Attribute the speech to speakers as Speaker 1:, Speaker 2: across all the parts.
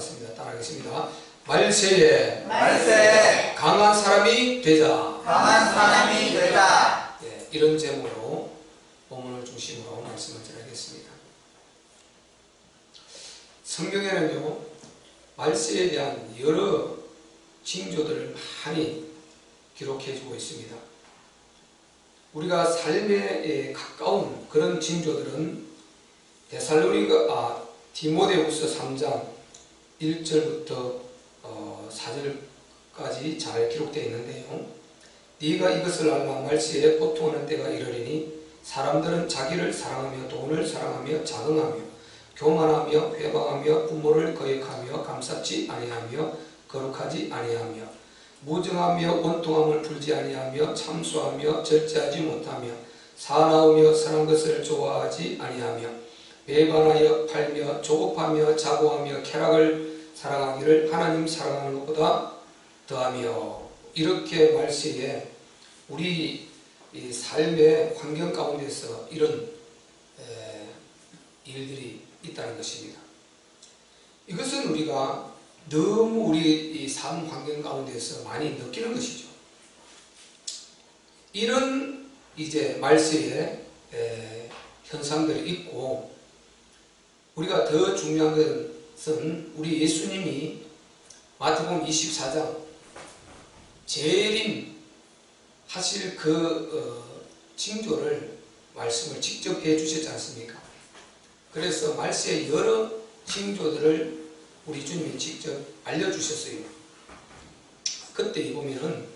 Speaker 1: 같습니다. 따라하겠습니다. 말세에
Speaker 2: 강한 사람이 되자.
Speaker 1: 예, 이런 제목으로 본문을 중심으로 말씀을 드리겠습니다. 성경에는요, 말세에 대한 여러 징조들을 많이 기록해주고 있습니다. 우리가 삶에 가까운 그런 징조들은 디모데후서 3장 1절부터 4절까지 잘 기록되어 있는데요. 네가 이것을 알라. 말세에 고통하는 때가 이르리니 사람들은 자기를 사랑하며 돈을 사랑하며 자긍하며 교만하며 회방하며 부모를 거역하며 감사치 아니하며 거룩하지 아니하며 무정하며 원통함을 풀지 아니하며 참소하며 절제하지 못하며 사나우며 선한 것을 좋아하지 아니하며 배반하여 팔며 조급하며 자고하며 쾌락을 사랑하기를 하나님 사랑하는 것보다 더하며, 이렇게 말세에 우리 이 삶의 환경 가운데서 이런 일들이 있다는 것입니다. 이것은 우리가 너무 우리 이 삶 환경 가운데서 많이 느끼는 것이죠. 이런 이제 말세에 현상들이 있고, 우리가 더 중요한 것은 우리 예수님이 마태복음 24장 재림 하실 그 징조를 말씀을 직접 해 주셨지 않습니까? 그래서 말세의 여러 징조들을 우리 주님이 직접 알려주셨어요. 그때 보면은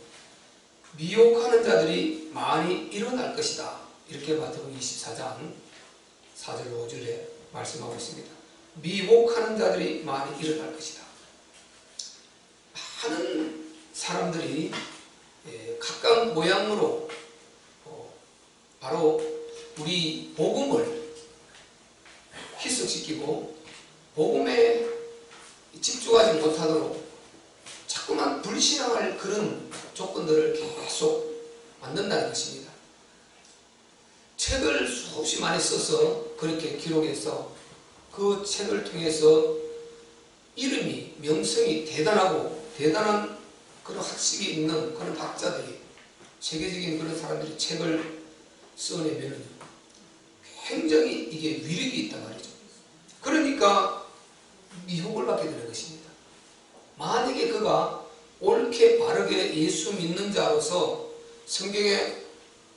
Speaker 1: 미혹하는 자들이 많이 일어날 것이다, 이렇게 마태복음 24장 4절 5절에 말씀하고 있습니다. 미혹하는 자들이 많이 일어날 것이다. 많은 사람들이 각각 모양으로 바로 우리 복음을 희석시키고 복음에 집중하지 못하도록 자꾸만 불신앙할 그런 조건들을 계속 만든다는 것입니다. 책을 수없이 많이 써서 그렇게 기록해서 그 책을 통해서 이름이, 명성이 대단한 그런 학식이 있는 그런 학자들이, 세계적인 그런 사람들이 책을 써내면 굉장히 이게 위력이 있단 말이죠. 그러니까 미혹을 받게 되는 것입니다. 만약에 그가 옳게 바르게 예수 믿는 자로서 성경에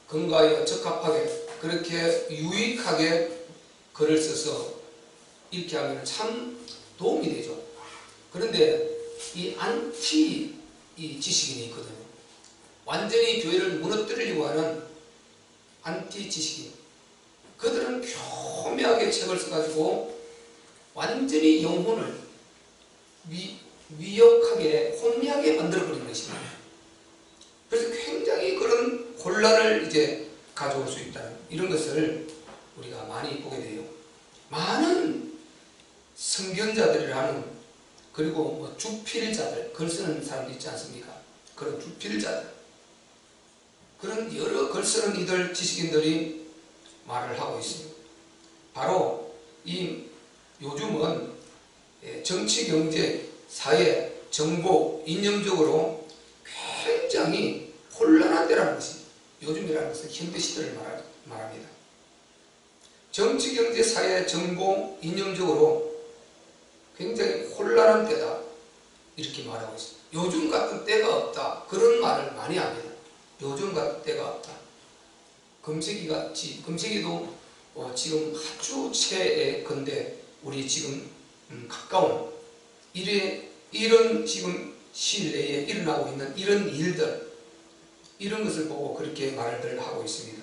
Speaker 1: 근거하여 적합하게 그렇게 유익하게 글을 써서 이렇게 하면 참 도움이 되죠. 그런데 이 안티 지식인이 있거든요. 완전히 교회를 무너뜨리려고 하는 안티 지식인, 그들은 교묘하게 책을 써가지고 완전히 영혼을 미혹하게 혼미하게 만들어버리는 것입니다. 그래서 굉장히 그런 혼란을 이제 가져올 수 있다는 이런 것을 우리가 많이 보게 돼요. 많은 성경자들이라는, 그리고 뭐 주필자들, 글 쓰는 사람도 있지 않습니까? 그런 주필자들, 그런 여러 글 쓰는 이들 지식인들이 말을 하고 있습니다. 바로 이 요즘은 정치, 경제, 사회, 정보, 이념적으로 굉장히 혼란한 때라는 것입니다. 요즘이라는 것은 현대시대를 말합니다. 정치, 경제, 사회, 정보, 이념적으로 굉장히 혼란한 때다, 이렇게 말하고 있습니다. 요즘 같은 때가 없다, 그런 말을 많이 합니다. 요즘 같은 때가 없다. 금세기도 지금 아주 최근데 우리 지금 가까운 이런 지금 시일 내에 일어나고 있는 이런 일들, 이런 것을 보고 그렇게 말을 하고 있습니다.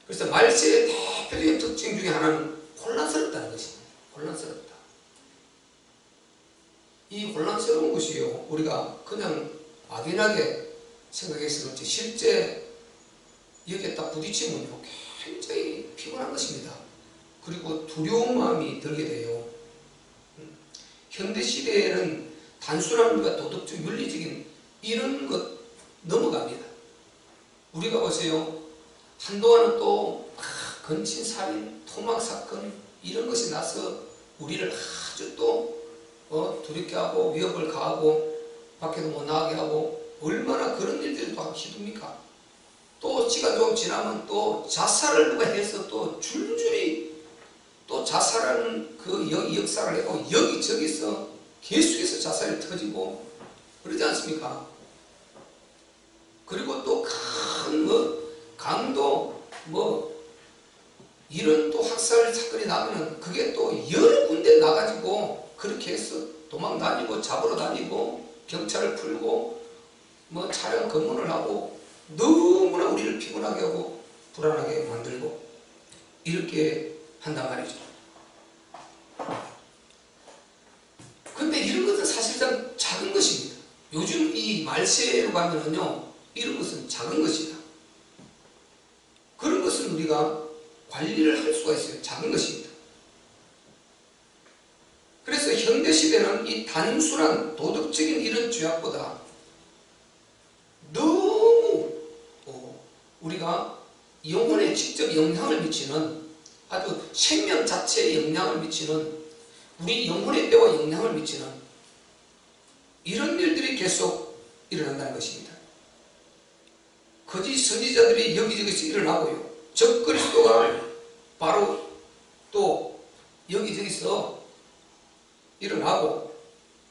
Speaker 1: 그래서 말세의 대표적인 특징 중에 하나는 혼란스럽다는 것입니다. 혼란스럽다. 이 혼란스러운 것이요, 우리가 그냥 막연하게 생각해서 그렇지 실제 여기에 딱 부딪히면요 굉장히 피곤한 것입니다. 그리고 두려운 마음이 들게 돼요. 현대시대에는 단순한 도덕적, 윤리적인 이런 것 넘어갑니다. 우리가 보세요. 한동안은 또 건친살인, 토막사건 이런 것이 나서 우리를 아주 또 두렵게 하고 위협을 가하고 밖에도 못 나가게 하고 얼마나 그런 일들이 또 하기 힘듭니까? 또 시간 좀 지나면 또 자살을 누가 해서 또 줄줄이 또 자살하는 그 역사를 하고 여기저기서 계속해서 자살이 터지고 그러지 않습니까? 그리고 또 큰 강도 이런 또 학살 사건이 나면은 그게 또 여러 군데 나가지고 그렇게 해서 도망 다니고 잡으러 다니고 경찰을 풀고 차량 검문을 하고 너무나 우리를 피곤하게 하고 불안하게 만들고 이렇게 한단 말이죠. 근데 이런 것은 사실상 작은 것입니다. 요즘 이 말세로 가면은요, 이런 것은 작은 것이다. 그런 것은 우리가 관리를 할 수가 있어요. 작은 것입니다. 그래서 현대시대는 이 단순한 도덕적인 이런 죄악보다 너무 우리가 영혼에 직접 영향을 미치는 아주 생명 자체에 영향을 미치는 우리 영혼의 뼈와 영향을 미치는 이런 일들이 계속 일어난다는 것입니다. 거짓 선지자들이 여기저기서 일어나고요. 적그리스도가 바로 또 여기저기서 일어나고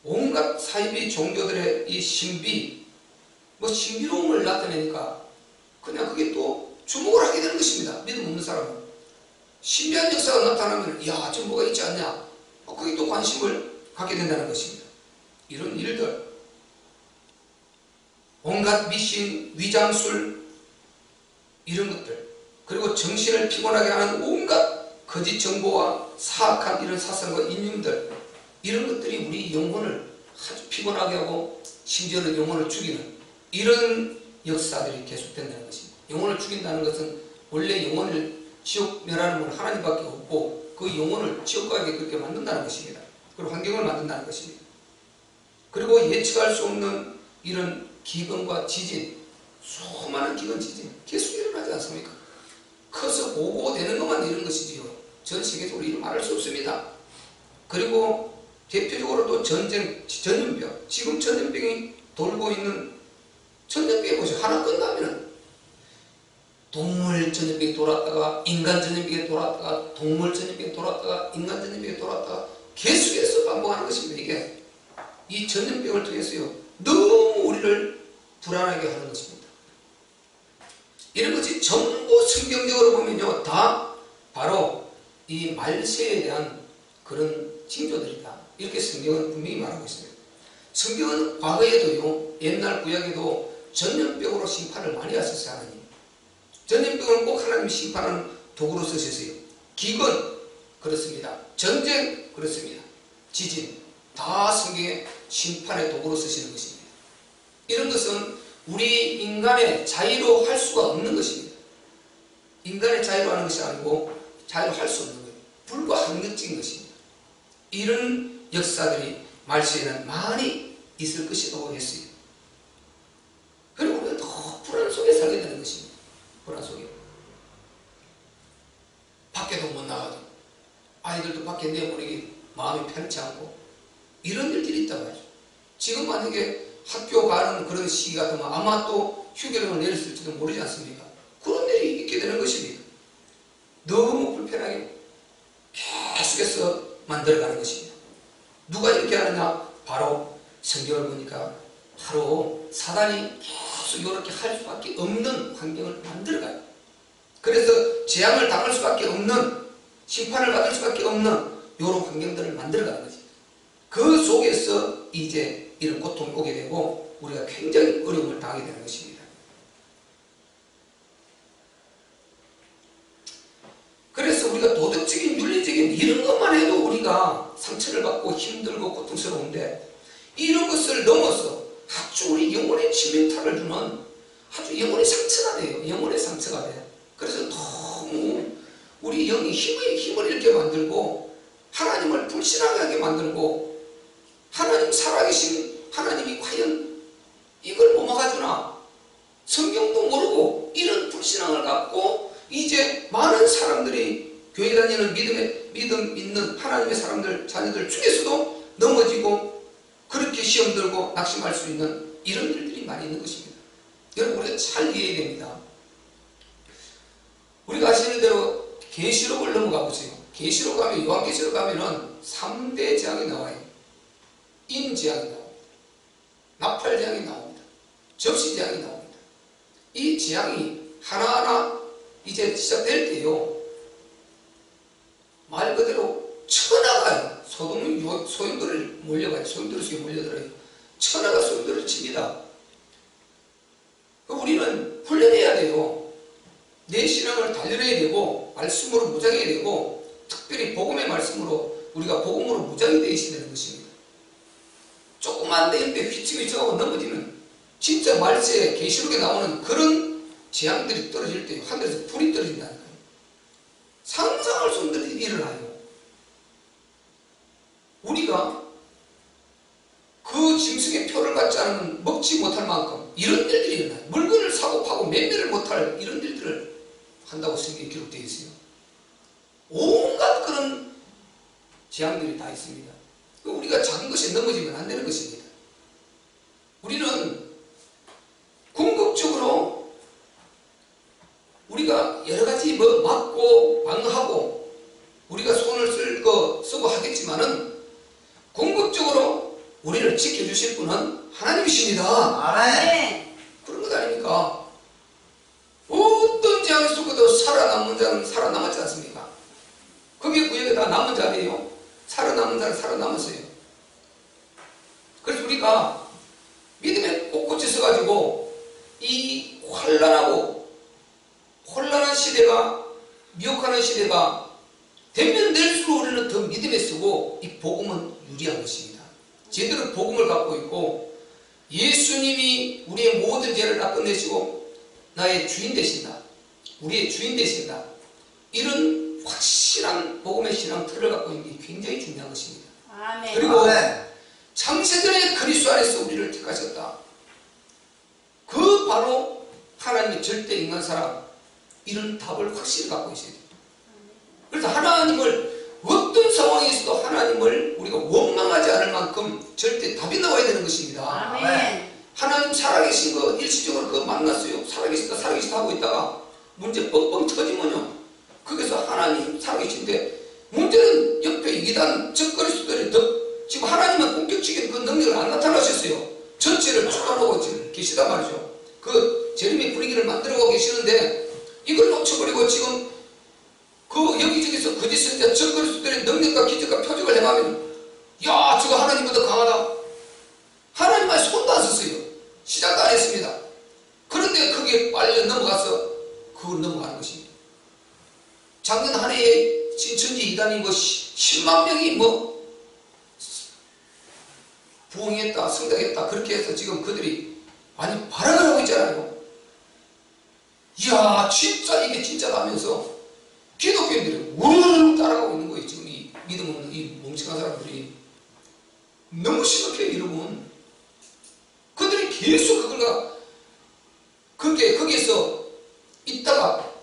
Speaker 1: 온갖 사이비 종교들의 이 신비 신비로움을 나타내니까 그냥 그게 또 주목을 하게 되는 것입니다. 믿음 없는 사람은 신비한 역사가 나타나면 야, 저 뭐가 있지 않냐, 거기 또 관심을 갖게 된다는 것입니다. 이런 일들, 온갖 미신, 위장술 이런 것들, 그리고 정신을 피곤하게 하는 온갖 거짓 정보와 사악한 이런 사상과 인념들, 이런 것들이 우리 영혼을 아주 피곤하게 하고 심지어는 영혼을 죽이는 이런 역사들이 계속된다는 것입니다. 영혼을 죽인다는 것은 원래 영혼을 지옥 멸하는 건 하나님밖에 없고 그 영혼을 지옥 가게 그렇게 만든다는 것입니다. 그리고 환경을 만든다는 것입니다. 그리고 예측할 수 없는 이런 기근과 지진, 수많은 기근 지진 계속 일어나지 않습니까? 커서 보고되는 것만 이런 것이지요. 전 세계적으로 이런 말할 수 없습니다. 그리고 대표적으로 또 전쟁, 전염병, 지금 전염병이 돌고 있는 전염병이 보세요. 하나 끝나면은 동물 전염병이 돌았다가 인간 전염병이 돌았다가 동물 전염병이 돌았다가 인간 전염병이 돌았다가 계속해서 반복하는 것입니다. 이게 이 전염병을 통해서요 너무 우리를 불안하게 하는 것입니다. 이런 것이 전부 성경적으로 보면요 다 바로 이 말세에 대한 그런 징조들이다. 이렇게 성경은 분명히 말하고 있습니다. 성경은 과거에도요 옛날 구약에도 전염병으로 심판을 많이 하셨어요. 하나님. 전염병은 꼭 하나님 심판하는 도구로 쓰셨어요. 기근 그렇습니다. 전쟁 그렇습니다. 지진 다 성경의 심판의 도구로 쓰시는 것입니다. 이런 것은 우리 인간의 자유로 할 수가 없는 것입니다. 인간의 자유로 하는 것이 아니고 자유로 할 수 없는 거예요. 불가항력적인 것입니다. 이런 역사들이 말세에는 많이 있을 것이라고 했어요. 그리고 우리가 더 불안 속에 살게 되는 것입니다. 불안 속에. 밖에도 못 나가고 아이들도 밖에 내보내기 마음이 편치 않고 이런 일들이 있단 말이죠. 지금 만약에 학교 가는 그런 시기 같으면 아마 또 휴교령을 내렸을지도 모르지 않습니까? 그런 일이 있게 되는 것입니다. 너무 불편하게 계속해서 만들어가는 것입니다. 누가 이렇게 하느냐? 바로 성경을 보니까 바로 사단이 계속 이렇게 할 수밖에 없는 환경을 만들어가요. 그래서 재앙을 당할 수밖에 없는, 심판을 받을 수밖에 없는 이런 환경들을 만들어가는 거지. 그 속에서 이제 이런 고통이 오게 되고 우리가 굉장히 어려움을 당하게 되는 것입니다. 그래서 우리가 도덕적인, 윤리적인 이런 것만 해도 우리가 상처를 받고 힘들고 고통스러운데 이런 것을 넘어서 아주 우리 영혼에 치명타를 주는 아주 영혼의 상처가 돼요. 영혼의 상처가 돼요. 그래서 너무 우리 영이 힘을 잃게 만들고 하나님을 불신하게 만들고 하나님 살아계신 하나님이 과연 이걸 뭐 막아주나? 성경도 모르고 이런 불신앙을 갖고 이제 많은 사람들이 교회 다니는 믿음 있는 하나님의 사람들, 자녀들 중에서도 넘어지고 그렇게 시험 들고 낙심할 수 있는 이런 일들이 많이 있는 것입니다. 여러분, 우리가 잘 이해해야 됩니다. 우리가 아시는 대로 계시록을 넘어가 보세요. 계시록 가면, 요한계시록 가면은 3대 재앙이 나와요. 인재앙이 나옵니다. 나팔재앙이 나옵니다. 접시재앙이 나옵니다. 이 재앙이 하나하나 이제 시작될 때요, 말 그대로 천하가요, 소돔이 소용돌이를 몰려가요. 소용돌이 속에 몰려들어요. 천하가 소용돌이를 칩니다. 우리는 훈련해야 돼요. 내 신앙을 단련해야 되고, 말씀으로 무장해야 되고, 특별히 복음의 말씀으로 우리가 복음으로 무장이 되어 있어야 되는 것입니다. 조그만 데인데 휘청휘청하고 넘어지는, 진짜 말세에 계시록에 나오는 그런 재앙들이 떨어질 때 하늘에서 불이 떨어진다니까요. 상상할 수 없는 일이 일어나요. 우리가 그 짐승의 표를 받지 않으면 먹지 못할 만큼 이런 일들이 일어나요. 물건을 사고 파고 매매를 못할 이런 일들을 한다고 성경에 기록되어 있어요. 온갖 그런 재앙들이 다 있습니다. 우리가 작은 것에 넘어지면 안 되는 것입니다. 우리는 궁극적으로 우리가 여러 가지 막고 방어하고 우리가 손을 쓰고 하겠지만은 궁극적으로 우리를 지켜주실 분은 하나님이십니다.
Speaker 2: 아멘.
Speaker 1: 그런 것 아닙니까? 어떤 재앙 속에도 살아남은 자는 살아남았지 않습니까? 그게 구약에 다 남은 자예요. 살아남은 자는 살아남았어요. 그래서 우리가 믿음에 꼿꼿이 서가지고 이 혼란한 시대가, 미혹하는 시대가 되면 될수록 우리는 더 믿음에 서고 이 복음은 유리한 것입니다. 제대로 복음을 갖고 있고 예수님이 우리의 모든 죄를 다 끝내시고 나의 주인 되신다, 우리의 주인 되신다, 이런 확실한 복음의 신앙 틀을 갖고 있는 게 굉장히 중요한 것입니다.
Speaker 3: 아멘.
Speaker 1: 그리고
Speaker 2: 아멘.
Speaker 1: 창세전에 그리스도 안에서 우리를 택하셨다. 그 바로 하나님의 절대 인간 사랑, 이런 답을 확실히 갖고 있어야 돼요. 그래서 하나님을 어떤 상황에서도 하나님을 우리가 원망하지 않을 만큼 절대 답이 나와야 되는 것입니다.
Speaker 3: 아멘.
Speaker 1: 하나님 살아계신 거 일시적으로 그거 만났어요. 살아계시다 하고 있다가 문제 뻥뻥 터지면요, 거기서 하나님 살아계신데 문제는 옆에 이단 적그리스도들이 지금 하나님은 본격적인 그 능력을 안 나타나셨어요. 전체를 주관하고 지금 계시단 말이죠. 그 재림의 분위기를 만들어가고 계시는데 이걸 놓쳐버리고 지금 그 여기저기서 거짓 선지자 적그리스도들의 능력과 기적과 표적을 행하면, 야, 저거 하나님보다 강하다. 하나님 말 손도 안 썼어요. 시작도 안 했습니다. 그런데 거기에 빨려 넘어가서 그걸 넘어가는 것입니다. 작년 한 해에 진천지 이단이 10만 명이 부흥했다, 성장했다, 그렇게 해서 지금 그들이 많이 발악을 하고 있잖아요. 이야, 진짜 이게 진짜다 하면서 기독교인들이 우르르 따라가고 있는 거예요. 지금 이 믿음 없는 이 멍청한 사람들이. 너무 심각해요, 여러분. 그들이 계속 거기에서 있다가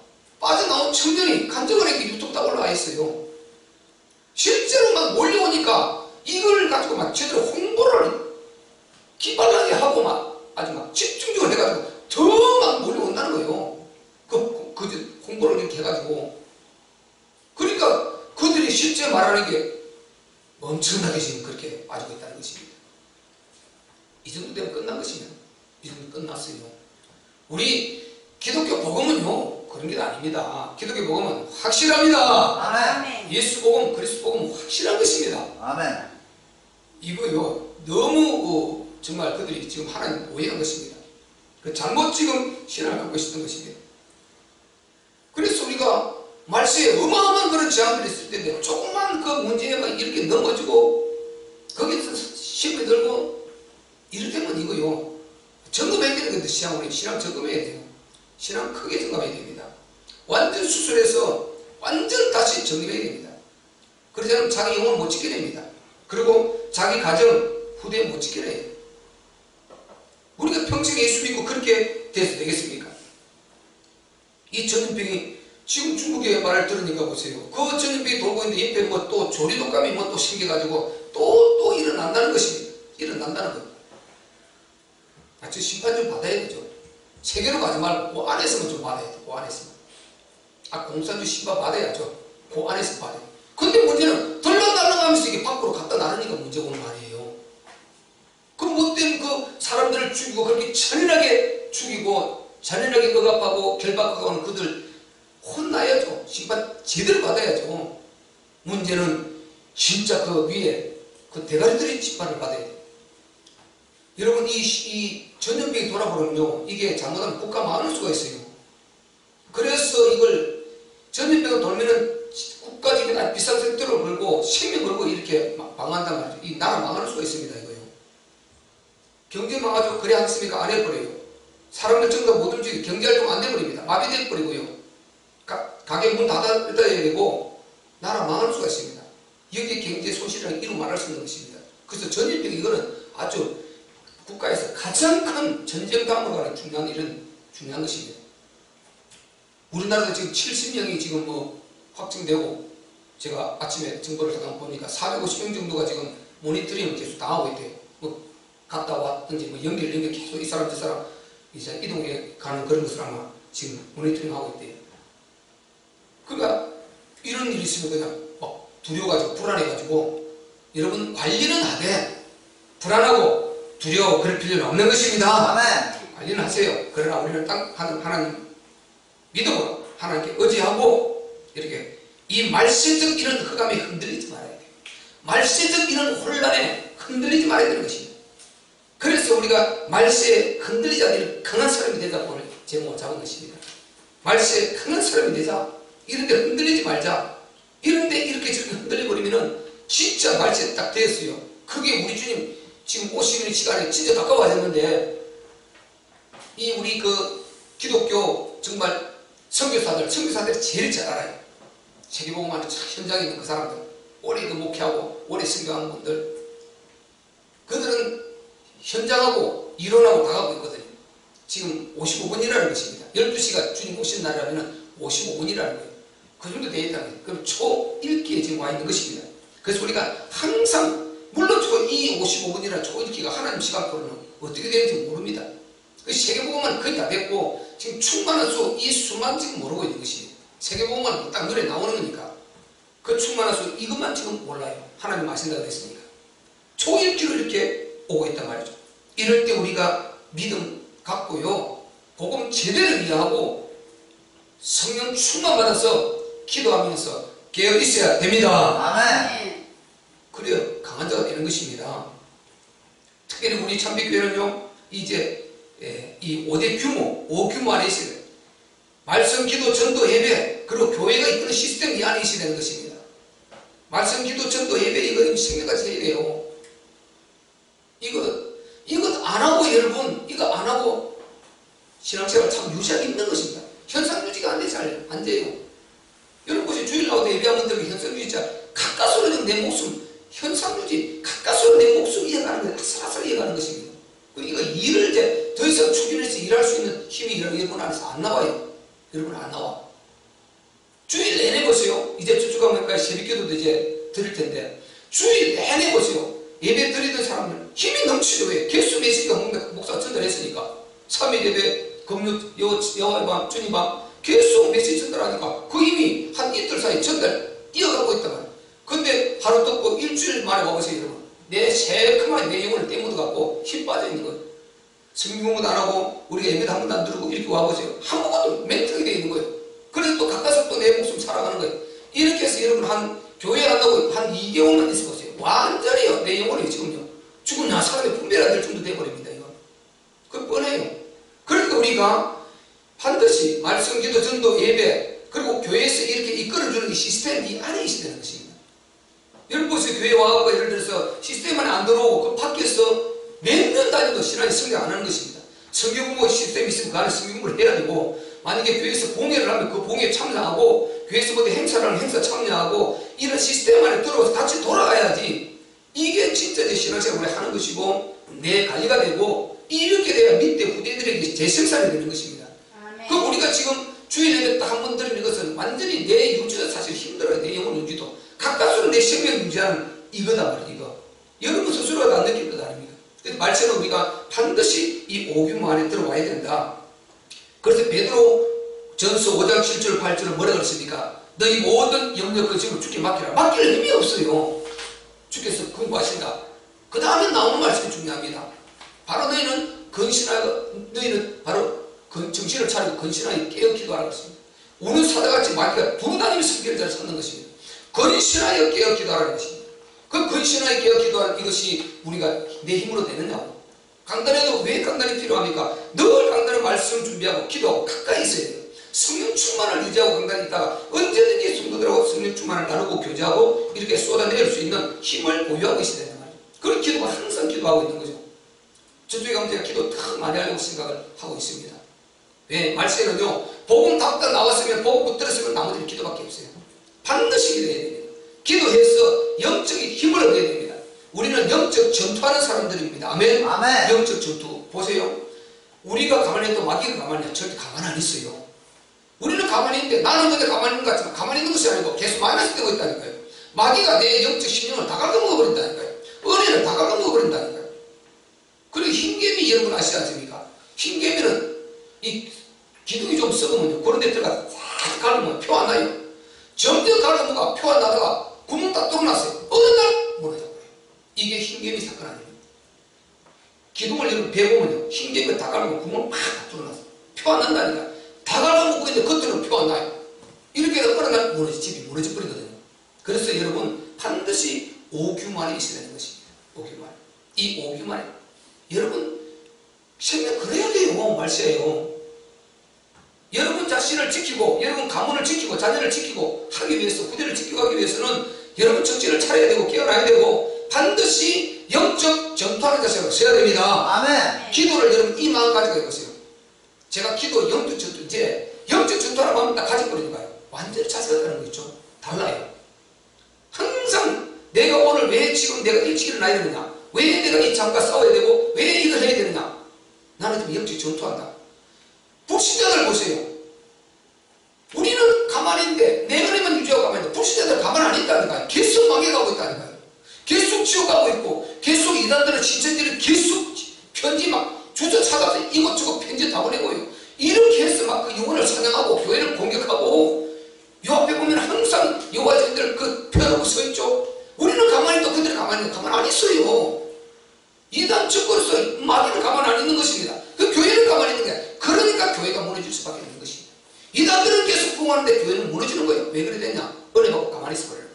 Speaker 1: 빠져나온 청년이 간접원에게 유튜브 다 올라와 있어요. 실제로 막 몰려오니까 이걸 가지고 막 제대로 홍보를 기발나게 하고 아주 집중적으로 해가지고 더 막 몰려온다는 거예요. 그 홍보를 이렇게 해가지고. 그러니까 그들이 실제 말하는 게 엄청나게 지금 그렇게 빠지고 있다는 것입니다. 이 정도 되면 끝난 것입니다. 이 정도 끝났어요. 우리 기독교 복음은요, 그런 게 아닙니다. 기독교 복음은 확실합니다.
Speaker 2: 아멘.
Speaker 1: 예수 복음, 그리스도 복음은 확실한 것입니다.
Speaker 2: 아멘.
Speaker 1: 이거요, 너무 정말 그들이 지금 하나님 오해한 것입니다. 잘못 지금 신앙을 갖고 있었던 것입니다. 그래서 우리가 말세에 어마어마한 그런 재앙들이 있을 텐데 조금만 그 문제가 이렇게 넘어지고 거기서 시험에 들고 이럴 때면 이거요, 점검해야 되는 건데, 신앙 점검해야 돼요. 신앙 크게 점검해야 됩니다. 완전 수술해서 완전 다시 정립해야 됩니다. 그러지 않으면 자기 영혼을 못 지켜야 됩니다. 그리고 자기 가정, 후대에 못 지켜야 해요. 우리가 평생 예수 믿고 그렇게 돼서 되겠습니까? 이 전염병이 지금 중국의 말을 들으니까 보세요. 그 전염병이 돌고 있는데 옆에 또 조류독감이 또 생겨가지고 또 일어난다는 것입니다. 일어나. 일어난다는 거예요. 저 심판 좀 받아야 되죠. 세계로 가지 말고 그 안에서만 좀 받아야 돼요. 그 안에서만. 공산주의 심판 받아야죠. 그 안에서 받아야 돼요. 근데 문제는 덜렁달렁하면서 이게 밖으로 갖다 나르니까 문제가 오는 말이에요. 그 못된 그 사람들을 죽이고 그렇게 잔인하게 죽이고 잔인하게 억압하고 결박하고 하는 그들 혼나야죠. 심판 제대로 받아야죠. 문제는 진짜 그 위에 그 대가리들이 심판을 받아야 돼요. 여러분 이 전염병이 돌아보면요, 이게 잘못하면 국가 망할 수가 있어요. 그래서 이걸 전염병이 돌면은 국가적인 비상생태를 걸고 생명 걸고 이렇게 망한단 말이죠. 이 나라 망할 수가 있습니다. 이거요. 경제 망하죠. 그래 않습니까? 안 해버려요. 사람들 전부 다 못 움직이고 경제활동 안 돼버립니다. 마비돼 버리고요. 가게 문 닫아야 되고 나라 망할 수가 있습니다. 여기에 경제 손실이라는 이루 말할 수 있는 것입니다. 그래서 전염병 이거는 아주 국가에서 가장 큰 전쟁 다음으로 가는 중요한 것입니다. 우리나라도 지금 70명이 지금 확진되고 제가 아침에 정보를 잠깐 보니까 450명 정도가 지금 모니터링을 계속 당하고 있대요. 갔다 왔든지 연결 계속 이 사람 저 사람 이제 이동해 가는 그런 것을 아마 지금 모니터링 하고 있대요. 그러니까 이런 일이 있으면 그냥 막 두려워가지고 불안해가지고 여러분 관리는 하되 불안하고 두려워 그럴 필요는 없는 것입니다.
Speaker 2: 아멘.
Speaker 1: 관리는 하세요. 그러나 우리는 딱 하나님 믿음으로 하나님께 의지하고 이렇게 이 말세적 이런 흑암에 흔들리지 말아야 돼요. 말세적 이런 혼란에 흔들리지 말아야 되는 것입니다. 그래서 우리가 말세에 흔들리지 않는 강한 사람이 되자고 오늘 제목을 잡은 것입니다. 말세에 강한 사람이 되자. 이런데 흔들리지 말자. 이런데 이렇게 저렇게 흔들려버리면은 진짜 말세에 딱 되었어요. 그게 우리 주님 지금 오시는 시간이 진짜 가까워졌는데 이 우리 그 기독교 정말 선교사들이 제일 잘 알아요. 세계복음하는 현장에 있는 그 사람들, 오래 그 목회하고 오래 선교하는 분들, 그들은 현장하고 이론하고 다 가고 있거든요. 지금 55분이라는 것입니다. 12시가 주님 오신 날이라면 55분이라는 거예요. 그 정도 되어 있다는 거예요. 그럼 초일기에 지금 와 있는 것입니다. 그래서 우리가 항상 물론 이 55분이라는 초일기가 하나님 시간표로는 어떻게 되는지 모릅니다. 그 세계복음은 거의 다 됐고 지금 충만한 이 수만 지금 모르고 있는 것입니다. 세계복음은 딱 눈에 나오는 거니까 그 충만한 수 이것만 지금 몰라요. 하나님 하신다고 했으니까 초일기로 이렇게 오고 있단 말이죠. 이럴 때 우리가 믿음 갖고요, 복음 제대로 이해하고 성령 충만 받아서 기도하면서 깨어 있어야 됩니다.
Speaker 2: 아멘.
Speaker 1: 그래야 강한 자가 되는 것입니다. 특별히 우리 참빛교회는요, 이제 이 5대 규모, 5규모 안에 있어야 돼요. 말씀, 기도, 전도, 예배, 그리고 교회가 이끄는 시스템 이 안에 있어야 되는 것입니다. 말씀, 기도, 전도, 예배, 이거 생명같이 해야 돼요. 이거 안 하고 여러분, 이거 안 하고 신앙생활 참 유지하기 힘든 것입니다. 현상유지가 안 돼, 잘 안 돼요. 여러분 보세요. 주일 나와도 예배하면 되고 현상유지자 가까스로 내 목숨, 현상유지, 가까스로 내 목숨 이어가는 거예요. 아슬아슬 이어가는 것입니다. 이거 일을 이제 더 이상 추진해서 일할 수 있는 힘이 여러분 안에서 안 나와요. 여러분 안 나와. 주일 내내 보세요. 이제 주주가면까지 새벽기도도 이제 드릴 텐데 주일 내내 보세요. 예배 드리던 사람들 힘이 넘치죠. 왜? 개수 몇시가 목사가 전달했으니까 3일 예배, 금요, 여호와의 밤, 주님 밤 계속 메시지 전달하니까 그 힘이 한 이틀 사이 전달 이어가고 있단 말이에요. 근데 하루 떴고 일주일 만에 와보세요. 여러분 내 새콤한 내 영혼을 떼묻어갖고 힘 빠져있는 거예요. 성경 공부도 안 하고 우리가 예배도 한 번도 안 들고 이렇게 와보세요. 아무것도 멘트하게 되어 있는 거예요. 그래서 또 가까이서 또 내 목숨 살아가는 거예요. 이렇게 해서 여러분 한 교회 간다고 한 2개월만 있어보세요. 완전히요 내 영혼이 지금요 죽으면 사람의 분별이 안 될 정도 돼버립니다. 이건 그건 뻔해요. 그러니까 우리가 반드시 말씀, 기도, 전도, 예배 그리고 교회에서 이렇게 이끌어주는 이 시스템 이 안에 있어야 되는 것입니다. 여러분 보세요. 교회 와서 예를 들어서 시스템 안에 안 들어오고 그 밖에서 몇 년 단위도 신앙이 성장 안 하는 것입니다. 성경공부 시스템이 있으면 그 안에 성경공부를 해야 되고 만약에 교회에서 봉회를 하면 그 봉회에 참여하고 교회에서 어디 행사를 하면 행사 참여하고 이런 시스템 안에 들어와서 같이 돌아가야지 이게 진짜 내 신앙생활을 하는 것이고 내 관리가 되고 이렇게 돼야 밑에 후대들에게 재생산이 되는 것입니다. 그 우리가 지금 주일 예배 딱 한 번 드리는 것은 완전히 내 유지가 사실 힘들어요. 내 영혼 유지도 가까스로 내 생명 유지하는 이거다 말이야. 이거 여러분 스스로가 안 느낄 것 아닙니까? 그래서 말씀은 우리가 반드시 이 오규모 안에 들어와야 된다. 그래서 베드로 전서 5장 7절 8절은 뭐라 그랬습니까? 너희 모든 영역 그 지금 주께 맡기라. 맡길 힘이 없어요. 주께서 공부하신다. 그 다음에 나오는 말씀이 중요합니다. 바로 너희는 너희는 바로 정신을 차리고 근신하여 깨어 기도하는 것입니다. 우는 사자같이 마귀가 두루다니며 성결자를 찾는 것입니다. 근신하여 깨어 기도하는 것입니다. 그 근신하여 깨어 기도하는 이것이 우리가 내 힘으로 되느냐고. 강단에도 왜 강단이 필요합니까? 늘 강단의 말씀을 준비하고 기도하고 가까이 있어야 돼요. 성령 충만을 유지하고 강단에 있다가 언제든지 성도들하고 성령 충만을 나누고 교제하고 이렇게 쏟아낼 수 있는 힘을 보유하고 있어야 된단 말이에요. 그런 기도가 항상 기도하고 있는 거죠. 저쪽에 가면 제가 기도 더 많이 하려고 생각을 하고 있습니다. 왜? 말세는요, 복음 답가 나왔으면 복음 붙들었으면 나머지는 기도밖에 없어요. 반드시 기도해야 됩니다. 기도해서 영적인 힘을 얻어야 됩니다. 우리는 영적 전투하는 사람들입니다. 아멘.
Speaker 3: 아멘.
Speaker 1: 영적 전투. 보세요. 우리가 가만히 있도 마귀가 가만히 있냐? 절대 가만히 안 있어요. 우리는 가만히 있는데 나는 근데 가만히 있는 것 같지만 가만히 있는 것이 아니고 계속 마이너스 되고 있다니까요. 마귀가 내 영적 심령을 다 갉아먹어버린다니까요. 은혜를 다 갉아먹어버린다니까요. 그리고 흰개미 여러분 아시지 않습니까? 흰개미는 이 기둥이 좀 썩으면요, 그런 데 들어가서 싹 갈으면 표 안 나요. 점점 갈아먹어 표 안 나다가 구멍 딱 뚫어놨어요. 어느 날 무너져버려요. 이게 흰개미 사건 아닙니까? 기둥을 여러분 베보면요, 흰개미가 다 갈으면 구멍을 팍 뚫어놨어요. 표 안 난다니까. 다 갈아먹고 있는데 겉으로는 표 안 나요. 이렇게 해서 어느 날 집이 무너져버리거든요. 그래서 여러분 반드시 오규만이 있어야 되는 것입니다. 오규만. 이 오규만이 여러분 생명 그래야 돼요. 말세예요. 여러분 자신을 지키고 여러분 가문을 지키고 자녀를 지키고 하기 위해서 후대를 지키고 하기 위해서는 여러분 정신을 차려야 되고 깨어나야 되고 반드시 영적 전투하는 자세로 서야 됩니다.
Speaker 3: 아멘.
Speaker 1: 기도를 여러분 이 마음 가지고 해보세요. 제가 기도 영적 전투 이제 영적 전투하는 마음을 딱 가져버리는 거예요. 완전히 자세가 다른 거 있죠. 달라요. 항상 내가 오늘 왜 지금 내가 일찍 일어나야 되느냐, 왜 내가 이 장과 싸워야 되고 왜 이걸 해야 되느냐, 나는 지금 영적 전투한다. 불신자들 보세요. 우리는 가만히 있는데 내 은혜만 유지하고 가만히 있는데 불신자들 가만히 안 있다니까요. 계속 망해가고 있다니까요. 계속 지어가고 있고 계속 이단들은 신천지를 계속 편지 막 주저 찾아서 이것저것 편지 다 보내고요. 이렇게 해서 막 그 영혼을 사냥하고 교회를 공격하고 요 앞에 보면 항상 여호와인들 그 펴놓고 서 있죠. 우리는 가만히 있고 그들은 가만히 안 있어요. 이단 측으로서 마귀는 가만히 안 있는 것입니다. 그 교회는 가만히 있는 게 그러니까 교회가 무너질 수밖에 없는 것입니다. 이단들은 계속 부흥하는데 교회는 무너지는 거예요. 왜 그래 됐냐? 은혜 받고 가만히 있어버려요.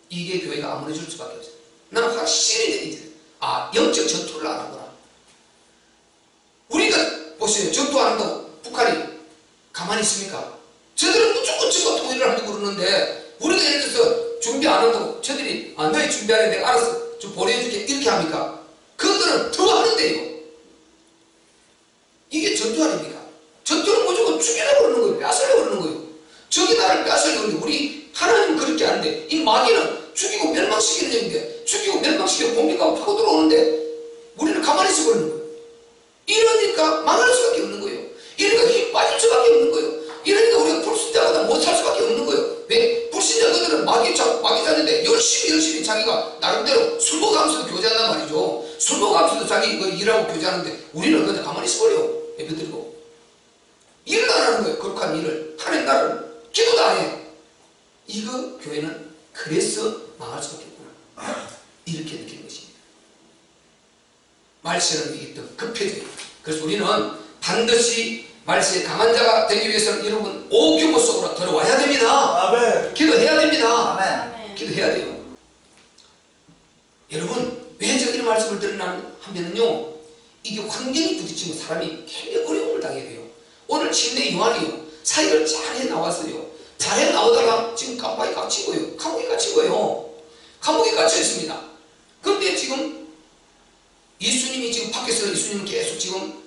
Speaker 1: 이게 교회가 안 무너질 수밖에 없어요. 나는 확실히 이제 영적 전투를 안 하구나. 우리가 보세요. 전투 안 한다고 북한이 가만히 있습니까? 저들은 무조건 지금 통일을 하려고 그러는데 우리가 예를 들어서 준비 안 한다고 저들이 너희 준비하래 내가 알아서 좀 보내줄게 이렇게 합니까? 그들은 더 하는데요. 이게 전투 아닙니까? 전투는 무조건 죽이려고 그러는 거예요. 뺏으려고 그러는 거예요. 저기 나를 뺏으려고 그러는데 우리 하나님은 그렇게 하는데 이 마귀는 죽이고 멸망시키는 얘기인데 죽이고 멸망시키고 공격하고 파고 들어오는데 우리는 가만히 있어버리는 거예요. 이러니까 망할 수밖에 없는 거예요. 이러니까 힘 빠질 수밖에 없는 거예요. 이러니까 우리가 불신자보다 못할 수밖에 없는 거예요. 왜? 불신자들은 마귀자인데 열심히 자기가 나름대로 술 먹으면서도 교제한단 말이죠. 술 먹으면서도 자기 일하고 교제하는데 우리는 그냥 가만히 있어버려. 예배드리고 일을 안 하는 거예요. 거룩한 일을 하나님 나를 기도도 안 해. 이거 교회는 그래서 망할 수밖에 없구나 이렇게 느끼는 것입니다. 말세는 이게 더 급해져요. 그래서 우리는 반드시 말세에 강한 자가 되기 위해서는 여러분 오규모 속으로 들어와야 됩니다.
Speaker 3: 아멘.
Speaker 1: 기도해야 됩니다.
Speaker 3: 아멘.
Speaker 1: 기도해야 돼요. 여러분 왜 제가 이런 말씀을 드리나 하면은요, 이게 환경이 부딪히면 사람이 굉장히 어려움을 당해야 돼요. 오늘 침례 요한이요, 사역을 잘해 나왔어요. 잘해 나오다가 지금 감옥에 갇힌 거예요. 감옥에 갇힌 거예요. 감옥에 갇혀 있습니다. 그런데 지금 예수님이 지금 밖에서 예수님은 계속 지금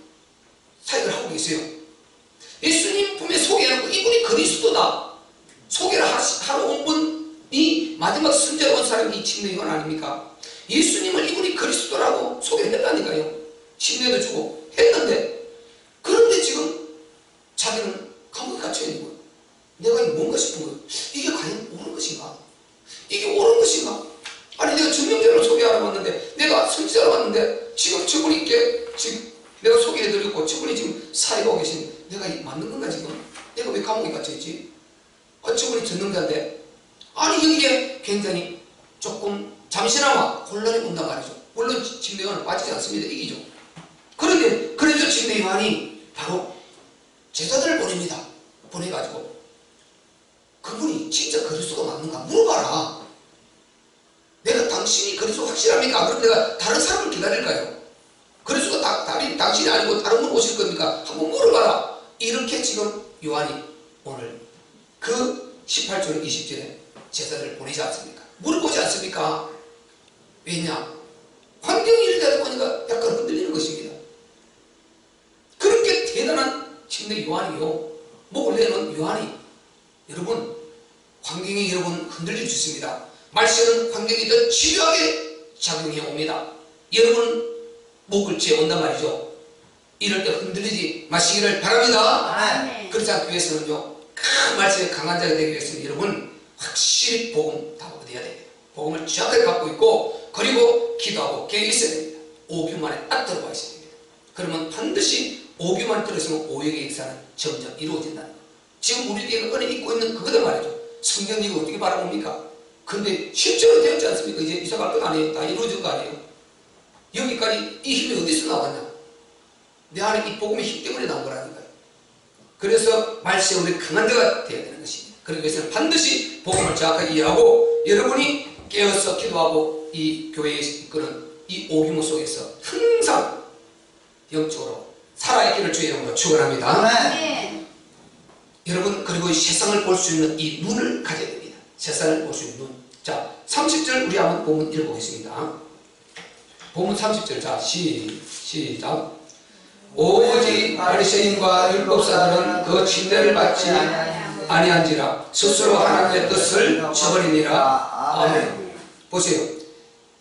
Speaker 1: 사역을 하고 계세요. 예수님 품에 소개하고 이분이 그리스도다 소개를 하러 온 분이 마지막 선제로 온 사람이 이 침례 요한 아닙니까? 예수님을 이분이 그리스도라고 소개를 했다니까요. 침례도 주고 했는데, 그런데 지금 자기는 감옥에 갇혀 있는 거예요. 내가 이게 뭔가 싶은 거예요. 이게 과연 옳은 것인가? 이게 옳은 것인가? 아니 내가 증명자를 소개하러 왔는데, 내가 선지자로 왔는데 하는데 지금 저분이 지금 내가 소개해드렸고 저분이 지금 사회하고 계신 내가 맞는 건가 지금? 내가 왜 감옥에 갇혀있지? 저분이 전능자인데 아니 여기에 굉장히 조금 잠시나마 혼란이 온단 말이죠. 물론 침례요한은 빠지지 않습니다. 이기죠. 그런데 그래도 침례요한이 바로 제자들을 보냅니다. 보내가지고 그분이 진짜 그리스도가 맞는가 물어봐라. 내가 당신이 그리스도 확실합니까? 그럼 내가 다른 사람을 기다릴까요? 그리스도가 당신이 아니고 다른 분 오실 겁니까? 한번 물어봐라. 이렇게 지금 요한이 오늘 그 18절 20절에 제자들을 보내지 않습니까? 물어보지 않습니까? 왜냐? 환경이 이렇게 보니까 약간 흔들리는 것입니다. 그렇게 대단한 침례 요한이요. 원래는 요한이 여러분 환경이 여러분 흔들릴 수 있습니다. 말씀은 환경이 더 집요하게 작용해 옵니다. 여러분 목을 재온단 말이죠. 이럴 때 흔들리지 마시기를 바랍니다. 그렇지 않기 위해서는요, 그 말씀에 강한 자가 되기 위해서는 여러분 확실히 복음 다 얻어야 됩니다. 복음을 정확하게 갖고 있고 그리고 기도하고 계획이 있어야 됩니다. 오규만에 딱 들어가 있어야 됩니다. 그러면 반드시 오규만 들어있으면 오역의 역사는 점점 이루어진다는 거. 지금 우리에게 은혜 입고 있는 그거들 말이죠. 성경 이거 어떻게 바라봅니까? 근데 실제로 되었지 않습니까? 이제 이사갈 것 아니에요. 다 이루어질 거 아니에요. 여기까지 이 힘이 어디서 나왔냐? 내 안에 이 복음의 힘 때문에 나온 거라니까요. 그래서 말씀에 우리 강한 자가 되어야 되는 것입니다. 그러기 위해서는 반드시 복음을 정확하게 이해하고 여러분이 깨어서 기도하고 이 교회에 이끄는 이 오규모 속에서 항상 영적으로 살아있기를 주의 이름으로 축원합니다.
Speaker 3: 네.
Speaker 1: 여러분 그리고 이 세상을 볼 수 있는 이 눈을 가져야 됩니다. 세상을 볼 수 있는 눈. 자 30절 우리 한번 본문 읽어보겠습니다. 본문 30절 자 시작. 오직 바리새인과 율법사들은 그 침례를 받지 아니한지라 스스로 하나님의 뜻을 저버리니라. 아멘. 보세요.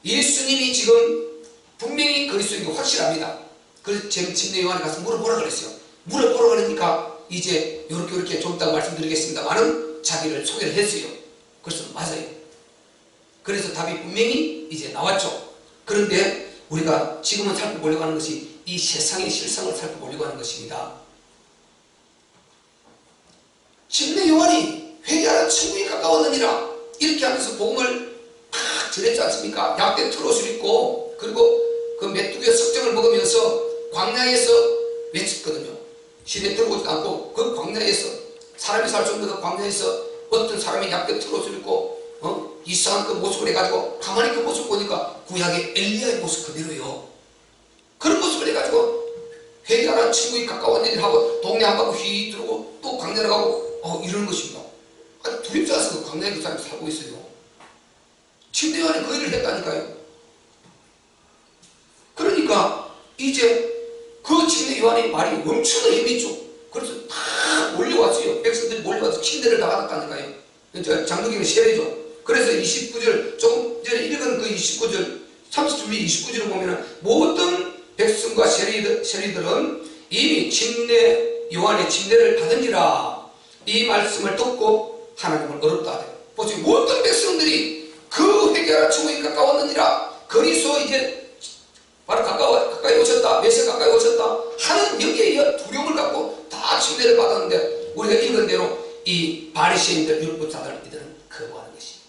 Speaker 1: 예수님이 지금 분명히 그리스도인 게 확실합니다. 그래서 제가 침례 요한에 가서 물어보라 그랬어요. 물어보라 그러니까 이제 이렇게 좀 이따 말씀드리겠습니다만은 자기를 소개를 했어요. 그래서 맞아요. 그래서 답이 분명히 이제 나왔죠. 그런데 우리가 지금은 살펴보려고 하는 것이 이 세상의 실상을 살펴보려고 하는 것입니다. 침례 요한이 회개하라 천국이 가까웠느니라 이렇게 하면서 복음을 팍 전했지 않습니까? 약대 트롯을 입고 그리고 그 메뚜기의 석정을 먹으면서 광야에서 외쳤거든요. 시내 들어오지도 않고 그 광야에서 사람이 살 수 없는 그 광야에서 어떤 사람이 약대 트롯을 입고 이상한 그 모습을 해가지고 가만히 그 모습 보니까 구약의 엘리야의 모습 그대로요. 그런 모습을 해가지고 회개하라 천국이 가까웠느니라 하고 동네 한 바퀴 휘 들고 또 광야를 가고 이러는 것입니다. 아니 두렵지 않아서 그 광야에 그 사람이 살고 있어요. 침례 요한이 그 일을 했다니까요. 그러니까 이제 그 침례 요한의 말이 엄청나게 힘이 있죠. 그래서 다 몰려왔어요. 백성들이 몰려와서 침례를 다 받았다니까요. 장로교는 세례죠. 그래서 29절 조금 전에 읽은 그 29절 30절 29절을 보면은 모든 백성과 세리들은 이미 침례 요한의 침례를 받은지라 이 말씀을 듣고 하나님을 어렵다 하대요. 보세요. 모든 백성들이 그 회개하라 천국이 가까웠느니라 그리스도 이제 바로 가까이 오셨다 메시아 가까이 오셨다 하는 여기에 두려움을 갖고 다 침례를 받았는데 우리가 읽은 대로 이 바리새인들 율법사들 이들은 거부하는 것입니다.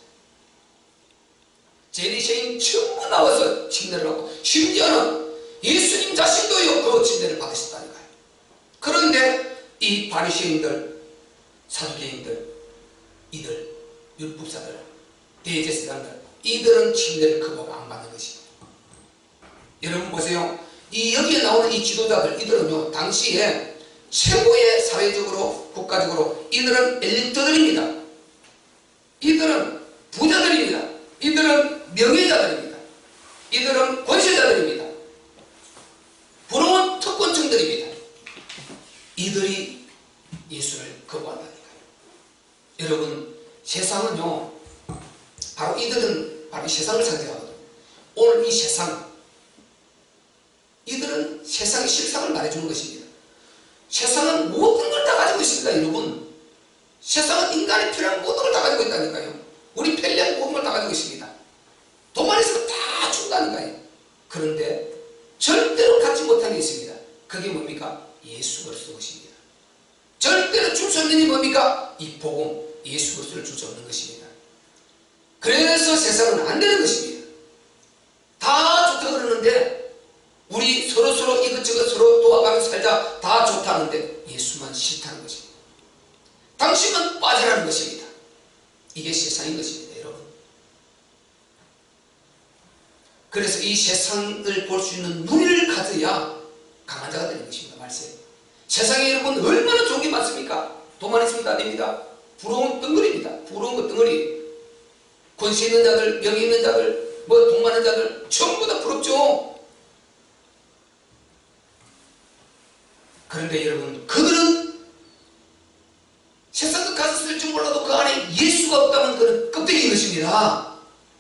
Speaker 1: 제리새인 전부 나와서 침례를 하고 심지어는 예수님 자신도요 그 침례를 받으셨다니까요. 그런데 이 바리새인들 사두개인들 이들 율법사들 대제사장들 이들은 침례를 거부하고 안 받는 것입니다. 여러분 보세요. 이 여기에 나오는 이 지도자들 이들은요 당시에 최고의 사회적으로 국가적으로 이들은 엘리트들입니다. 이들은 부자들입니다. 이들은 명예자들입니다. 이들은 권세자들입니다. 부러운 특권층들입니다. 이들이 예수를 거부한다니까요. 여러분 세상은요 바로 이들은 바로 이 세상을 상징하거든요. 오늘 이 세상 이들은 세상의 실상을 말해주는 것입니다. 세상은 모든 걸 다 가지고 있습니다. 여러분 세상은 인간이 필요한 모든 걸 다 가지고 있다니까요. 우리 편리한 모든 걸 다 가지고 있습니다. 돈만 있으면 다 준다니까요. 그런데 절대로 갖지 못한 게 있습니다. 그게 뭡니까? 예수 그리스도 것입니다. 절대로 줄 수 없는 게 뭡니까? 이 복음 예수 그리스도를 줄 수 없는 것입니다. 그래서 세상은 안 되는 것입니다. 다 좋다 그러는데 우리 서로 이것저것 서로 도와가며 살자 다 좋다는데 예수만 싫다는 것입니다. 당신만 빠져라는 것입니다. 이게 세상인 것입니다, 여러분. 그래서 이 세상을 볼 수 있는 눈을 가져야 강한 자가 되는 것입니다. 말씀. 세상에 여러분 얼마나 좋은 게 많습니까? 돈만 있으면 다 됩니다. 부러운 덩어리입니다. 부러운 것 덩어리. 권세 있는 자들, 명예 있는 자들, 돈 많은 자들 전부 다 부럽죠. 그런데 여러분 그들은 세상도 갔을 줄 몰라도 그 안에 예수가 없다면 그는 껍데기인 것입니다.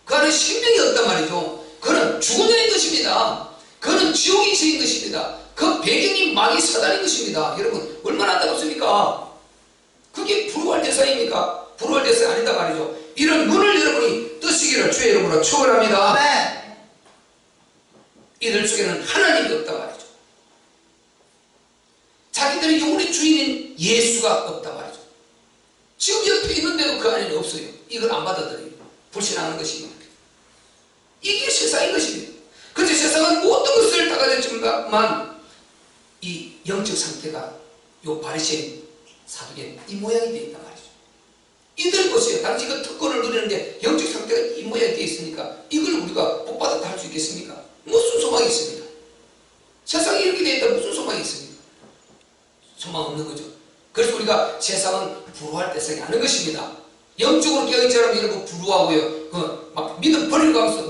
Speaker 1: 그 안에 생명이 없단 말이죠. 그는 죽은 자인 것입니다. 그는 지옥의 인생인 것입니다. 그 배경이 마귀 사단인 것입니다. 여러분 얼마나 안타깝습니까? 그게 부러워할 대상입니까? 부러워할 대상이 아니다 말이죠. 이런 눈을 여러분이 뜨시기를 주의 이름으로 축원합니다.
Speaker 2: 아멘.
Speaker 1: 이들 속에는 하나님이 없다 말이죠. 자기들의 영혼의 주인인 예수가 없다 말이죠. 지금 옆에 있는데도 그 안에는 없어요. 이걸 안 받아들여요. 불신하는 것입니다. 이게 세상인 것입니다. 그런데 세상은 모든 것을 다 가졌지만 이 영적 상태가 요 바리새인 사두개인 이 모양이 되어 있단 말이죠. 이들 보세요. 당시 그 특권을 누리는데 영적 상태가 이 모양이 되어 있으니까 이걸 우리가 복받았다 할 수 있겠습니까? 무슨 소망이 있습니까? 세상이 이렇게 되어 있다 무슨 소망이 있습니까? 소망 없는 거죠. 그래서 우리가 세상은 부러워할 대상이 아닌 것입니다. 영적으로 깨어있지 않으면 이런 거 부러워하고요. 막 믿음 버리고 가면서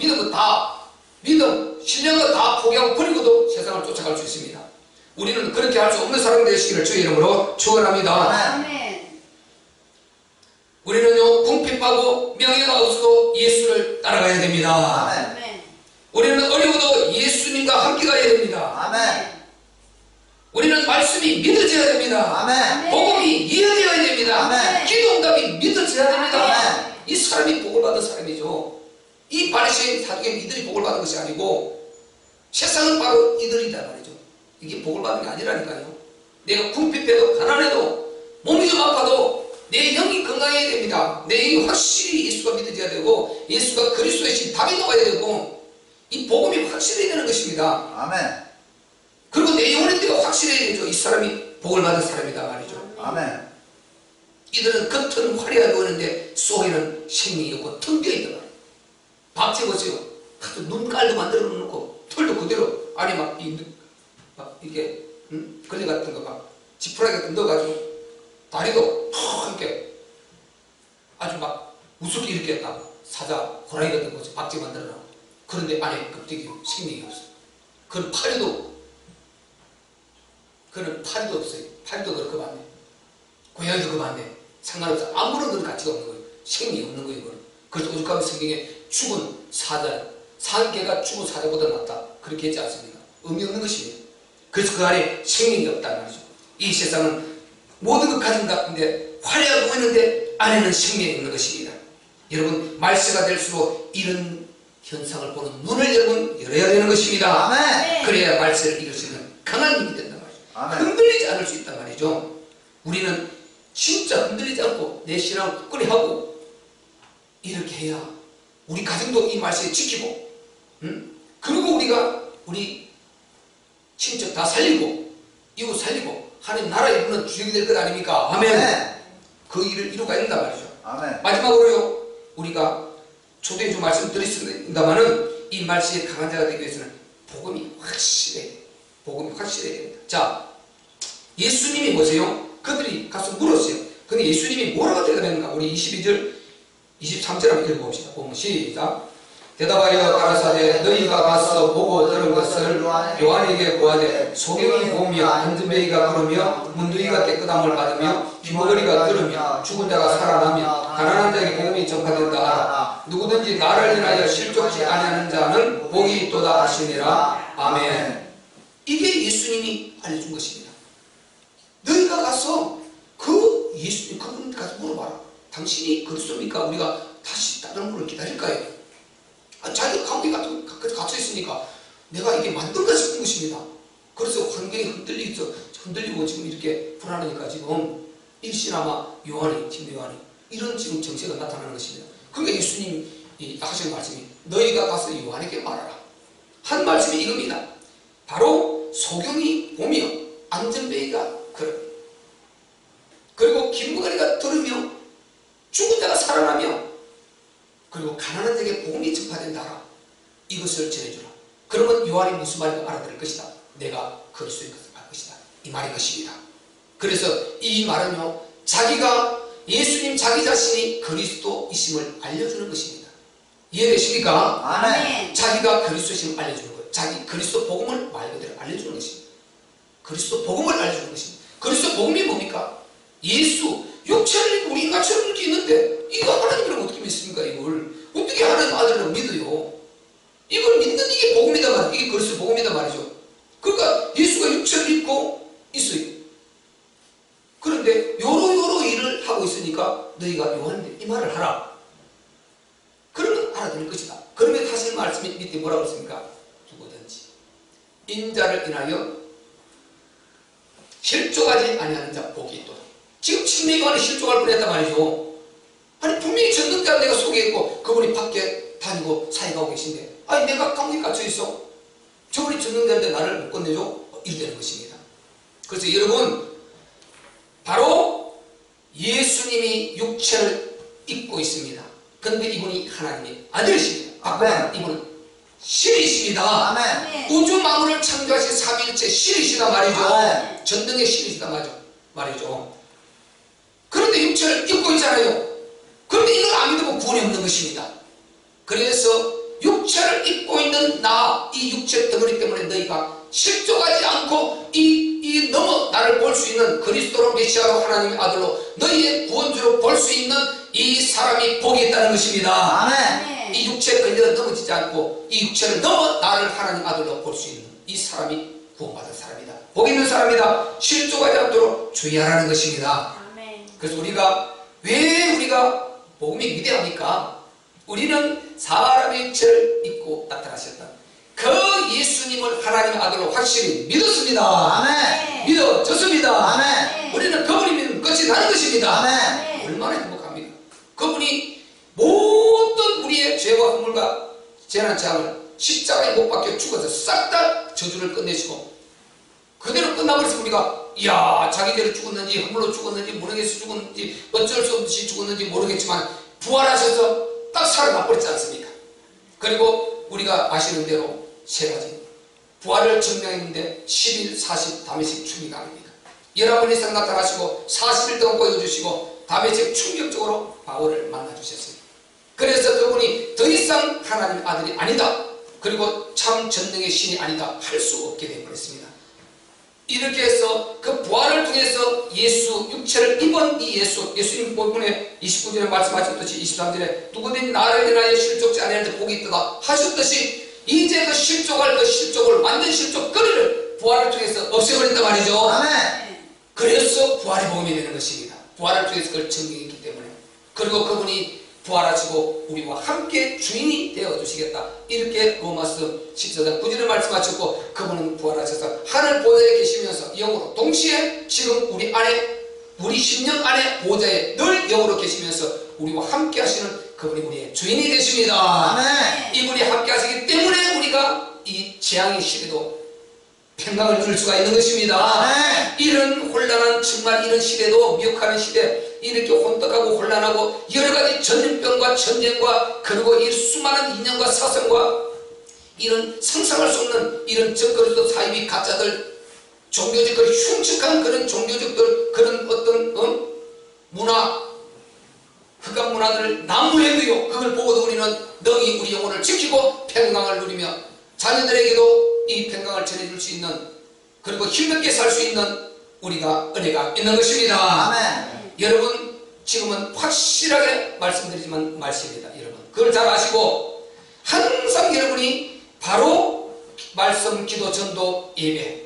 Speaker 1: 믿음, 신령을 다 포기하고 버리고도 세상을 쫓아갈 수 있습니다. 우리는 그렇게 할 수 없는 사람 되시기를 주의 이름으로 축원합니다.
Speaker 3: 아멘.
Speaker 1: 우리는요 궁핍하고 명예가 없어도 예수를 따라가야 됩니다.
Speaker 3: 아멘.
Speaker 1: 우리는 어려워도 예수님과 함께 가야 됩니다.
Speaker 2: 아멘.
Speaker 1: 우리는 말씀이 믿어져야 됩니다.
Speaker 2: 아멘.
Speaker 1: 복음이 이어져야 됩니다.
Speaker 2: 아멘.
Speaker 1: 기도응답이 믿어져야 됩니다.
Speaker 2: 아멘.
Speaker 1: 이 사람이 복을 받은 사람이죠. 이 바리새인 사두개인 이들이 복을 받은 것이 아니고 세상은 바로 이들이다 말이죠. 이게 복을 받은 게 아니라니까요. 내가 궁핍해도 가난해도 몸이 좀 아파도 내 영이 건강해야 됩니다. 내 영이 확실히 예수가 믿어져야 되고 예수가 그리스도의 신 답이 나와야 되고 이 복음이 확실해야 되는 것입니다.
Speaker 2: 아멘.
Speaker 1: 그리고 내 영혼의 때가 확실해야 되죠. 이 사람이 복을 받은 사람이다 말이죠.
Speaker 2: 아멘.
Speaker 1: 이들은 겉은 화려해 보이는데 속에는 생명이 없고 텅 비어있단 말이에요. 박제 보세요. 눈깔도 만들어 놓고 털도 그대로 안에 막 이게 걸레 같은 거 막 지푸라기 같은 거 넣어가지고 다리도 턱 이렇게 아주 막 우습게 이렇게 딱 사자 호랑이 같은 거 박제 만들어 놔. 그런데 안에 껍데기 생명이 없어. 그건 파리도 없어요. 파리도 그렇고 많네. 고양이도 그 많네. 상관없어. 아무런 그런 가치가 없는 거예요. 생명이 없는 거예요. 이거는. 그래서 오죽하면 성경에 죽은 사자, 산개가 죽은 사자보다 낫다. 그렇게 했지 않습니까? 의미 없는 것입니다. 그래서 그 안에 생명이 없다는 말이죠. 이 세상은 모든 것 가진 것 같은데 화려해 보이는데 안에는 생명이 없는 것입니다. 여러분 말세가 될수록 이런 현상을 보는 눈을 여러분 열어야 되는 것입니다.
Speaker 2: 아멘.
Speaker 1: 그래야 말세를 이길 수 있는 강한 힘이 된단 말이죠.
Speaker 2: 아멘.
Speaker 1: 흔들리지 않을 수 있단 말이죠. 우리는 진짜 흔들리지 않고 내 신앙을 굳건히 하고 이렇게 해야 우리 가정도 이 말씀에 지키고 그리고 우리 친척 다 살리고 이웃 살리고 하나님 나라 이루는 주역이 될 것 아닙니까? 아멘.
Speaker 2: 아멘.
Speaker 1: 그 일을 이루어가야 된단 말이죠.
Speaker 2: 아멘.
Speaker 1: 마지막으로요 우리가 초대해 준 말씀 드렸습니다만은 이 말씀에 강한 자가 되기 위해서는 복음이 확실해야 돼요. 복음이 확실해야 됩니다. 자, 예수님이 보세요. 그들이 가서 물었어요. 근데 예수님이 뭐라고 대답했는가? 우리 22절, 23절 한번 읽어봅시다. 보면 시작. 대답하여 가라사대 너희가 가서 보고 들은 것을 요한에게 구하되 소경이 보며 안전뱅이가 걸으며 문둥이가 깨끗함을 받으며 귀머거리가 들으며 죽은 자가 살아나며 가난한 자에게 복음이 전파된다 하라. 누구든지 나를 인하여 실족지 아니하는 자는 복이 있도다 하시니라. 아멘. 이게 예수님이 알려준 것입니다. 너희가 가서 그 예수님 그분 가서 물어봐라. 당신이 그리스도입니까? 우리가 다시 다른 분을 기다릴까요? 자기가 감옥에 갇혀 있으니까 내가 이게 맞는가 싶은 것입니다. 그래서 환경이 흔들리고 지금 이렇게 불안하니까 지금 일시나마 팀 요한이 이런 지금 정세가 나타나는 것입니다. 그러니까 예수님이 하신 말씀이 너희가 가서 요한에게 말하라 한 말씀이 이겁니다. 바로 소경이 보며 안전뱅이가 걸어 그리고 긴머가리가 들으며 죽은 자가 살아나며 그리고 가난한 자에게 복음이 전파된다. 이것을 전해주라. 그러면 요한이 무슨 말인가 알아들을 것이다. 내가 그리스도인 것을 알 것이다. 이 말인 것입니다. 그래서 이 말은요, 자기가 예수님 자기 자신이 그리스도이심을 알려주는 것입니다. 이해되십니까?
Speaker 3: 아멘.
Speaker 1: 자기가 그리스도이심을 알려주는 거예요. 자기 그리스도 복음을 말 그대로 알려주는 것입니다. 그리스도 복음을 알려주는 것입니다. 그리스도 복음이 뭡니까? 예수, 육체를 입고 우리 인간처럼 이렇게 있는데 이거 하나님이라고 어떻게 믿습니까? 이걸 어떻게 하나님 아들이라고 믿어요? 이걸 믿는 이게 복음이다 말이죠. 이게 그리스도 복음이다 말이죠. 그러니까 예수가 육체를 입고 있어요. 그런데 요러 일을 하고 있으니까 너희가 요한인데 이 말을 하라. 그러면 알아들을 것이다. 그러면 하실 말씀이 밑에 뭐라고 했습니까? 누구든지 인자를 인하여 실족하지 아니하는 자 복이 있도다. 지금 침례 요한이 실족할 뻔했단 말이죠. 아니 분명히 전능자 내가 소개했고 그분이 밖에 다니고 사역하고 계신데 아니 내가 감옥에 갇혀있어. 저분이 전능자인데 나를 못 건네줘? 이러는 것입니다. 그래서 여러분 바로 예수님이 육체를 입고 있습니다. 그런데 이분이 하나님의 아들이십니다.
Speaker 3: 아멘.
Speaker 1: 이분은 신이십니다.
Speaker 3: 아멘.
Speaker 1: 우주 만물을 창조하신 삼위일체 신이시다 말이죠.
Speaker 3: 아멘.
Speaker 1: 전능의 신이시다 말이죠. 그런데 육체를 입고 있잖아요. 그런데 이걸 안 믿으면 구원이 없는 것입니다. 그래서 육체를 입고 있는 나, 이 육체 덩어리 때문에 너희가 실족하지 않고 너무 나를 볼 수 있는 그리스도로 메시아로 하나님의 아들로 너희의 구원주로 볼 수 있는 이 사람이 복이 있다는 것입니다.
Speaker 3: 아멘.
Speaker 1: 이 육체에 걸려 넘어지지 않고 이 육체를 넘어 나를 하나님 아들로 볼 수 있는 이 사람이 구원받은 사람이다. 복 있는 사람이다. 실족하지 않도록 주의하라는 것입니다.
Speaker 3: 아멘.
Speaker 1: 그래서 왜 우리가 복음이 위대합니까? 우리는 사람의 육체를 입고 나타나셨다. 그 예수님을 하나님의 아들로 확실히 믿었습니다.
Speaker 3: 아멘.
Speaker 1: 믿어졌습니다.
Speaker 3: 아멘.
Speaker 1: 우리는 그분이 믿으면 끝이 나는 것입니다.
Speaker 3: 아멘.
Speaker 1: 얼마나 행복합니까? 그분이 모든 우리의 죄와 허물과 재난 재앙을 십자가에 못 박혀 죽어서 싹 다 저주를 끝내시고 그대로 끝나버려서 우리가 이야 자기대로 죽었는지 허물로 죽었는지 모르겠어 죽었는지 어쩔 수 없이 죽었는지 모르겠지만 부활하셔서 딱 살아나 버렸지 않습니까? 그리고 우리가 아시는 대로 세 가지 부활을 증명했는데 10일 40 다메섹 충이 가능합니다. 11번 이상 나타나시고 40일 동안 보여주시고 다메섹 충격적으로 바울을 만나주셨습니다. 그래서 그분이 더 이상 하나님의 아들이 아니다. 그리고 참 전능의 신이 아니다. 할 수 없게 되어버렸습니다. 이렇게 해서 그 부활을 통해서 예수 육체를 입은 이 예수님 본문에 29절에 말씀하셨듯이 23절에 누구든지 나를 인하여 실족지 아니하는데 복이 있다 하셨듯이 이제 그 실족을 완전 실족 거리를 부활을 통해서 없애버린단 말이죠.
Speaker 3: 아멘.
Speaker 1: 그래서 부활의 복음이 되는 것입니다. 부활을 통해서 그걸 증명했기 때문에. 그리고 그분이 부활하시고 우리와 함께 주인이 되어주시겠다. 이렇게 로마서 14장 9절에 말씀하셨고 그분은 부활하셔서 하늘 보좌에 계시면서 영으로 동시에 지금 우리 안에 우리 심령 안에 보좌에 늘 영으로 계시면서 우리와 함께 하시는 그분이 우리의 주인이 되십니다.
Speaker 3: 아멘.
Speaker 1: 이분이 함께 하시기 때문에 우리가 이 재앙의 시대도 평강을 누릴 수가 있는 것입니다.
Speaker 3: 아멘.
Speaker 1: 이런 혼란한 정말 이런 시대도 미혹하는 시대 이렇게 혼떡하고 혼란하고 여러가지 전염병과 전쟁과 그리고 이 수많은 인연과 사상과 이런 상상할 수 없는 이런 적그리스도 사이비 가짜들 종교적 그런 흉측한 그런 종교적들 그런 어떤 문화 흑암 문화들을 난무해도요 그걸 보고도 우리는 능히 우리 영혼을 지키고 평강을 누리며 자녀들에게도 이 평강을 전해줄 수 있는 그리고 힘있게 살 수 있는 우리가 은혜가 있는 것입니다.
Speaker 3: 아멘.
Speaker 1: 여러분 지금은 확실하게 말씀드리지만 말씀입니다. 여러분 그걸 잘 아시고 항상 여러분이 바로 말씀, 기도, 전도, 예배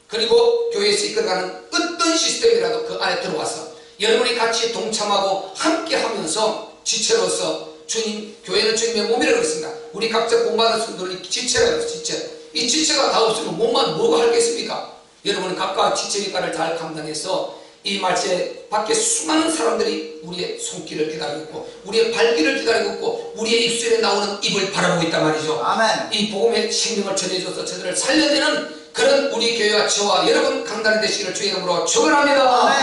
Speaker 1: 그리고 교회에서 이끌어가는 어떤 시스템이라도 그 안에 들어와서 여러분이 같이 동참하고 함께 하면서 지체로서 주님, 교회는 주님의 몸이라고 했습니다. 우리 각자 공부하는 성도들이 지체라고 해서 지체 이 지체가 다 없으면 몸만 뭐가 할겠습니까? 여러분은 각각 지체 역할을 잘 감당해서 이 말세 밖에 수많은 사람들이 우리의 손길을 기다리고 있고 우리의 발길을 기다리고 있고 우리의 입술에 나오는 입을 바라보고 있단 말이죠.
Speaker 2: 아멘.
Speaker 1: 이 복음의 생명을 전해줘서 저들을 살려내는 그런 우리 교회와 저와 여러분 강단이 되시기를 주의 이름으로 축원합니다.